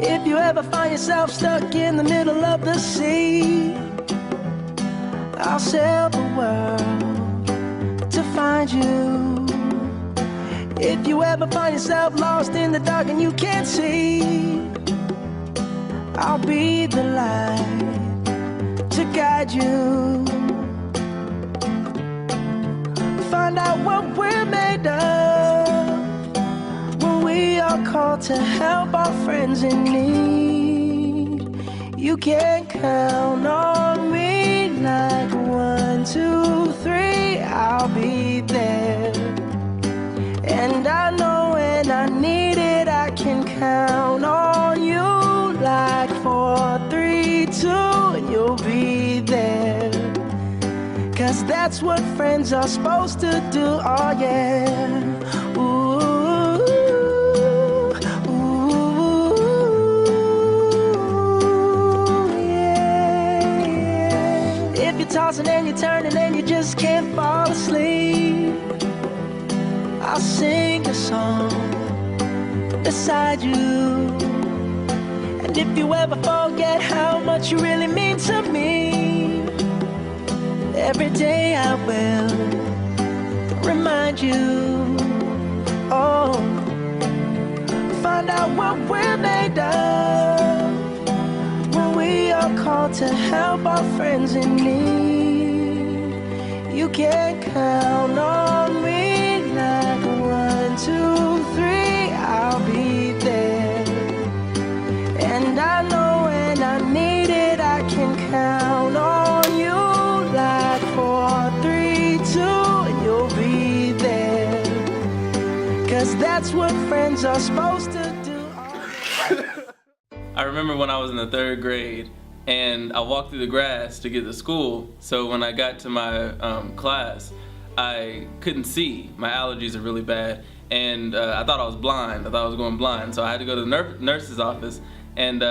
If you ever find yourself stuck in the middle of the sea, I'll sail the world to find you. If you ever find yourself lost in the dark and you can't see, I'll be the light to guide you. Find out what we're made of when we are called to help our friends in need. You can count on me like 1, 2, 3, I'll be there. And I know when I need it, I can count on you like 4, 3, 2, and you'll be there. 'Cause that's what friends are supposed to do, oh yeah. Ooh, ooh, yeah, yeah. If you're tossing and you're turning and you just can't fall asleep, I'll sing a song beside you. And if you ever forget how much you really mean to me, every day I will remind you. Oh, find out what we're made of when we are called to help our friends in need. You can count on me like 1, 2, 3, I'll be there. And I know when I need it, I can count on you like 4, 3, 2, and you'll be there. 'Cause that's what friends are supposed to do. I remember when I was in the 3rd grade and I walked through the grass to get to school, so when I got to my class, I couldn't see. My allergies are really bad, and I thought I was blind. I thought I was going blind, so I had to go to the nurse's office, and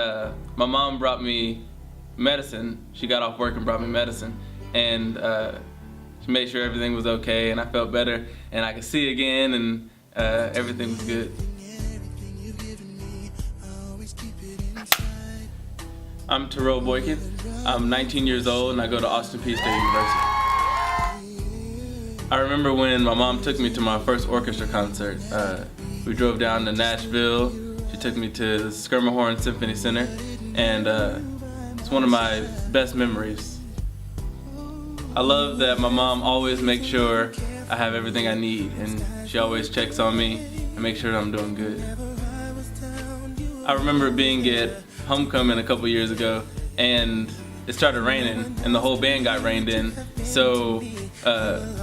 my mom brought me medicine. She got off work and brought me medicine, and she made sure everything was okay, and I felt better, and I could see again, and everything was good. I'm Boykin. I'm 19 years old, and I go to Austin Peay State University. I remember when my mom took me to my first orchestra concert. We drove down to Nashville. She took me to the Skirmahorn Symphony Center, and it's one of my best memories. I love that my mom always makes sure I have everything I need, and she always checks on me and makes sure that I'm doing good. I remember being at homecoming a couple years ago, and it started raining, and the whole band got rained in, so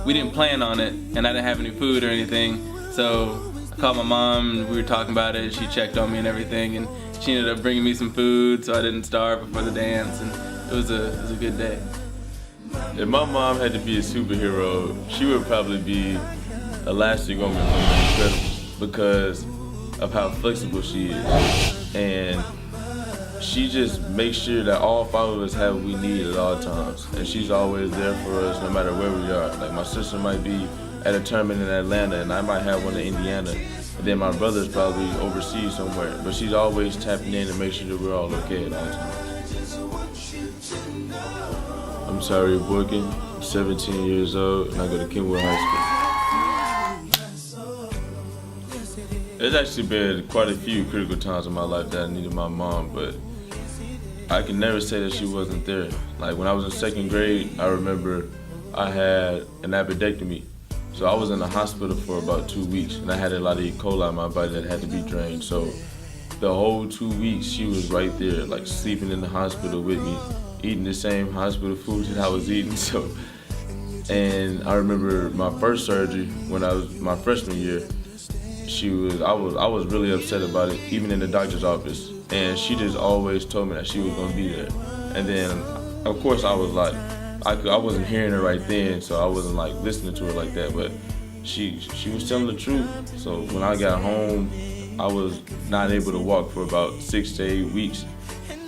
we didn't plan on it, and I didn't have any food or anything, so I called my mom, and we were talking about it. She checked on me and everything, and she ended up bringing me some food so I didn't starve before the dance, and it was a good day. If my mom had to be a superhero, she would probably be Elastigirl from The Incredibles because of how flexible she is. And she just makes sure that all 5 of us have what we need at all times. And she's always there for us no matter where we are. Like my sister might be at a tournament in Atlanta and I might have one in Indiana. And then my brother's probably overseas somewhere. But she's always tapping in to make sure that we're all okay at all times. I'm sorry, Boykin. I'm 17 years old and I go to Kenwood High School. There's actually been quite a few critical times in my life that I needed my mom, but I can never say that she wasn't there. Like when I was in 2nd grade, I remember I had an appendectomy. So I was in the hospital for about 2 weeks and I had a lot of E. coli in my body that had to be drained. So the whole 2 weeks she was right there, like sleeping in the hospital with me, eating the same hospital food that I was eating. So, and I remember my first surgery when I was my freshman year, I was really upset about it, even in the doctor's office. And she just always told me that she was gonna be there. And then, of course, I was like, I wasn't hearing her right then, so I wasn't like listening to her like that. But she was telling the truth. So when I got home, I was not able to walk for about 6 to 8 weeks.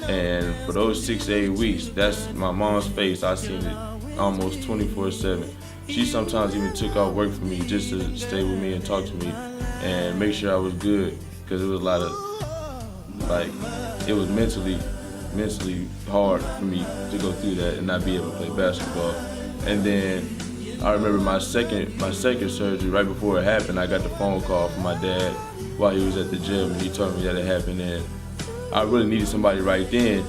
And for those 6 to 8 weeks, that's my mom's face. I seen it almost 24/7. She sometimes even took off work for me just to stay with me and talk to me and make sure I was good, because it was a Like, it was mentally hard for me to go through that and not be able to play basketball. And then I remember my second surgery, right before it happened, I got the phone call from my dad while he was at the gym, and he told me that it happened, and I really needed somebody right then.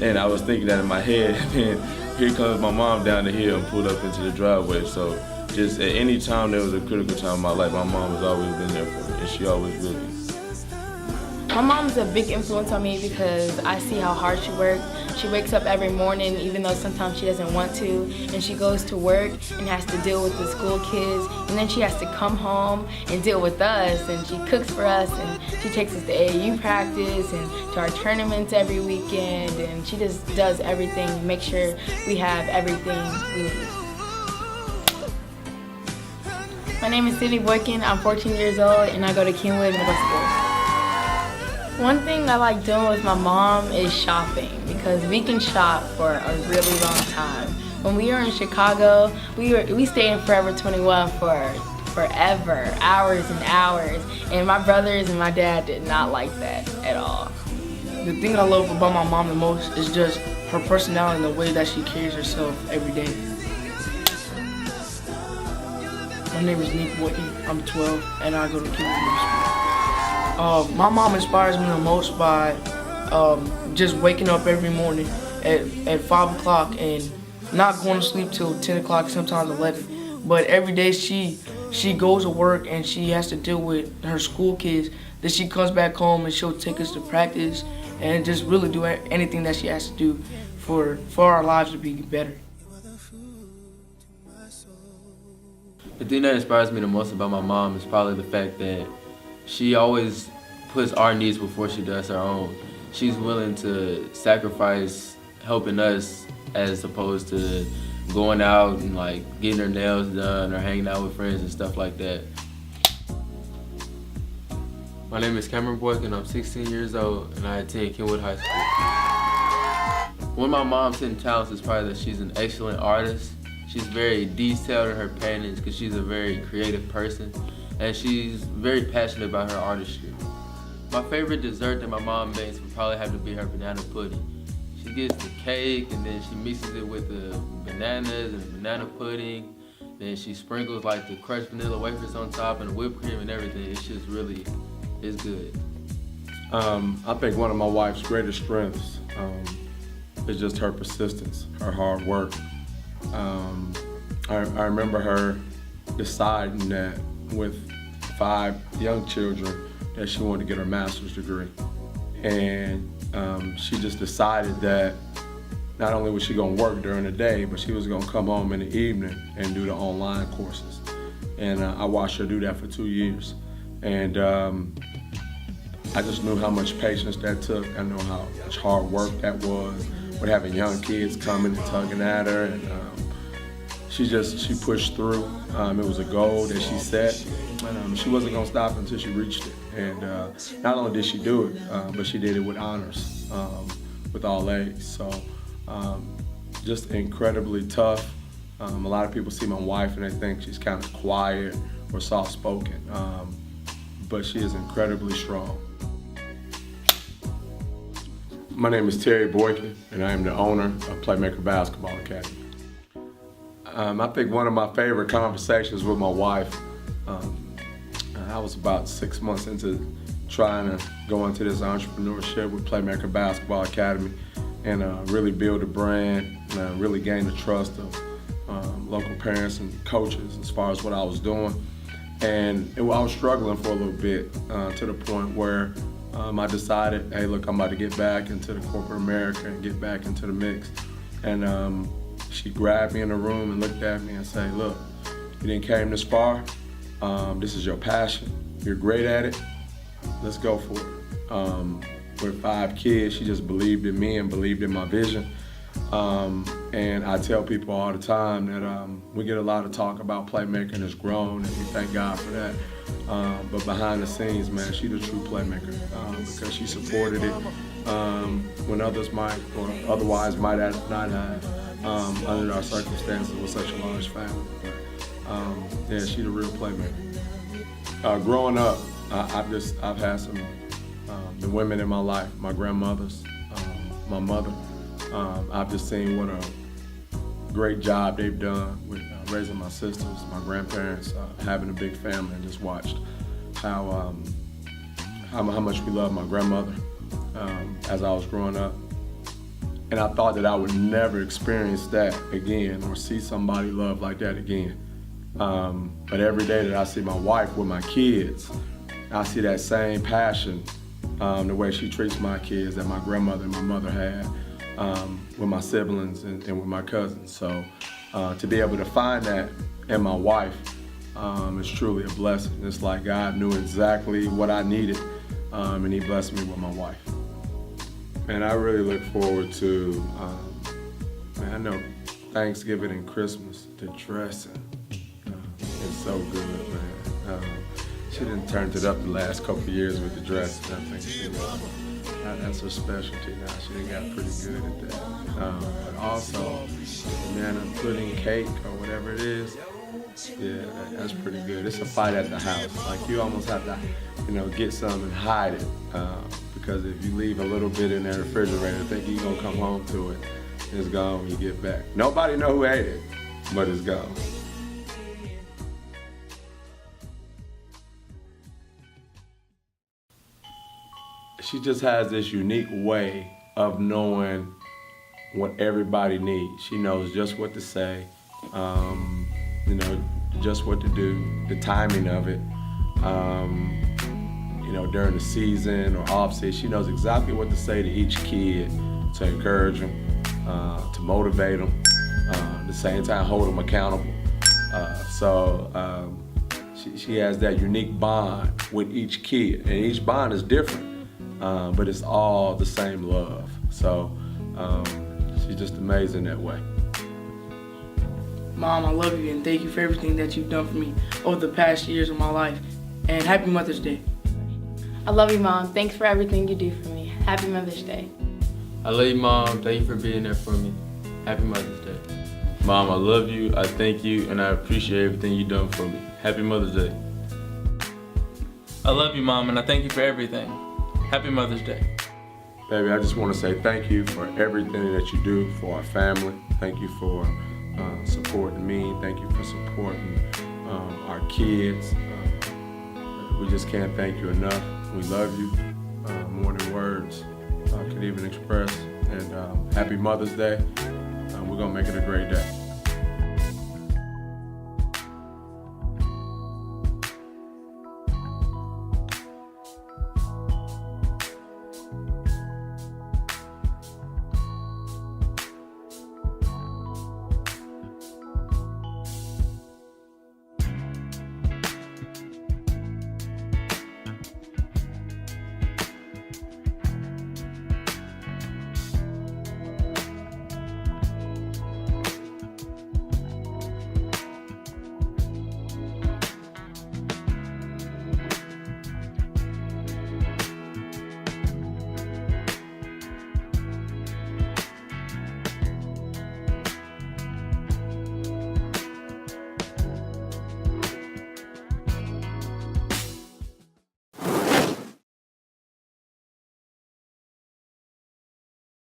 And I was thinking that in my head, and here comes my mom down the hill and pulled up into the driveway. So just at any time there was a critical time in my life, my mom has always been there for me, and she always will be. My mom's a big influence on me because I see how hard she works. She wakes up every morning, even though sometimes she doesn't want to, and she goes to work and has to deal with the school kids, and then she has to come home and deal with us, and she cooks for us, and she takes us to AAU practice and to our tournaments every weekend, and she just does everything to make sure we have everything we need. My name is Boykin. I'm 14 years old, and I go to Kingwood Middle School. One thing I like doing with my mom is shopping, because we can shop for a really long time. When we were in Chicago, we stayed in Forever 21 for forever, hours and hours, and my brothers and my dad did not like that at all. The thing I love about my mom the most is just her personality and the way that she carries herself every day. My name is Boykin. I'm 12, and I go to Kingwood Middle School. My mom inspires me the most by just waking up every morning at 5 o'clock and not going to sleep till 10 o'clock, sometimes 11. But every day she goes to work and she has to deal with her school kids. Then she comes back home and she'll take us to practice and just really do anything that she has to do for our lives to be better. The thing that inspires me the most about my mom is probably the fact that she always puts our needs before she does her own. She's willing to sacrifice helping us as opposed to going out and like getting her nails done or hanging out with friends and stuff like that. My name is Cameron Boykin. I'm 16 years old and I attend Kingwood High School. One of my mom's hidden talents is probably that she's an excellent artist. She's very detailed in her paintings because she's a very creative person, and she's very passionate about her artistry. My favorite dessert that my mom makes would probably have to be her banana pudding. She gets the cake and then she mixes it with the bananas and the banana pudding. Then she sprinkles like the crushed vanilla wafers on top and the whipped cream and everything. It's just really, it's good. I think one of my wife's greatest strengths is just her persistence, her hard work. I remember her deciding that with 5 young children that she wanted to get her master's degree. And she just decided that not only was she gonna work during the day, but she was gonna come home in the evening and do the online courses. And I watched her do that for 2 years. And I just knew how much patience that took. I know how much hard work that was with having young kids coming and tugging at her. And she pushed through. It was a goal that she set, and she wasn't gonna stop until she reached it. And not only did she do it, but she did it with honors, with all A's. So just incredibly tough. A lot of people see my wife and they think she's kind of quiet or soft-spoken, but she is incredibly strong. My name is Terry Boykin, and I am the owner of Playmaker Basketball Academy. I think one of my favorite conversations with my wife, I was about 6 months into trying to go into this entrepreneurship with Playmaker Basketball Academy and really build a brand and really gain the trust of local parents and coaches as far as what I was doing. And I was struggling for a little bit to the point where I decided, hey, look, I'm about to get back into the corporate America and get back into the mix. And she grabbed me in the room and looked at me and said, look, you didn't came this far. This is your passion. You're great at it. Let's go for it. With 5 kids, she just believed in me and believed in my vision. And I tell people all the time that we get a lot of talk about playmaking has grown, and we thank God for that. But behind the scenes, man, she's a true playmaker because she supported it when others might or otherwise might not have under our circumstances with such a large family. But yeah, she's a real playmaker. Growing up, I've had some the women in my life, my grandmothers, my mother. I've just seen what a great job they've done with raising my sisters, my grandparents, having a big family, and just watched how much we love my grandmother as I was growing up. And I thought that I would never experience that again or see somebody love like that again. But every day that I see my wife with my kids, I see that same passion, the way she treats my kids that my grandmother and my mother had with my siblings and with my cousins. So to be able to find that in my wife is truly a blessing. It's like God knew exactly what I needed, and He blessed me with my wife. And I really look forward to, I know Thanksgiving and Christmas, the dressing is so good, man. She done turned it up the last couple of years with the dress, and I think that's her specialty now. She done got pretty good at that. But also, banana pudding cake or whatever it is, yeah, that's pretty good. It's a fight at the house. Like you almost have to, get some and hide it. Because if you leave a little bit in that refrigerator, thinking you're gonna come home to it, it's gone when you get back. Nobody know who ate it, but it's gone. She just has this unique way of knowing what everybody needs. She knows just what to say, just what to do, the timing of it. During the season or off season, she knows exactly what to say to each kid to encourage them, to motivate them, at the same time hold them accountable. She has that unique bond with each kid, and each bond is different, but it's all the same love. So she's just amazing that way. Mom, I love you and thank you for everything that you've done for me over the past years of my life. And happy Mother's Day. I love you, Mom. Thanks for everything you do for me. Happy Mother's Day. I love you, Mom. Thank you for being there for me. Happy Mother's Day. Mom, I love you, I thank you, and I appreciate everything you've done for me. Happy Mother's Day. I love you, Mom, and I thank you for everything. Happy Mother's Day. Baby, I just want to say thank you for everything that you do for our family. Thank you for supporting me. Thank you for supporting our kids. We just can't thank you enough. We love you more than words could even express. And happy Mother's Day. We're going to make it a great day.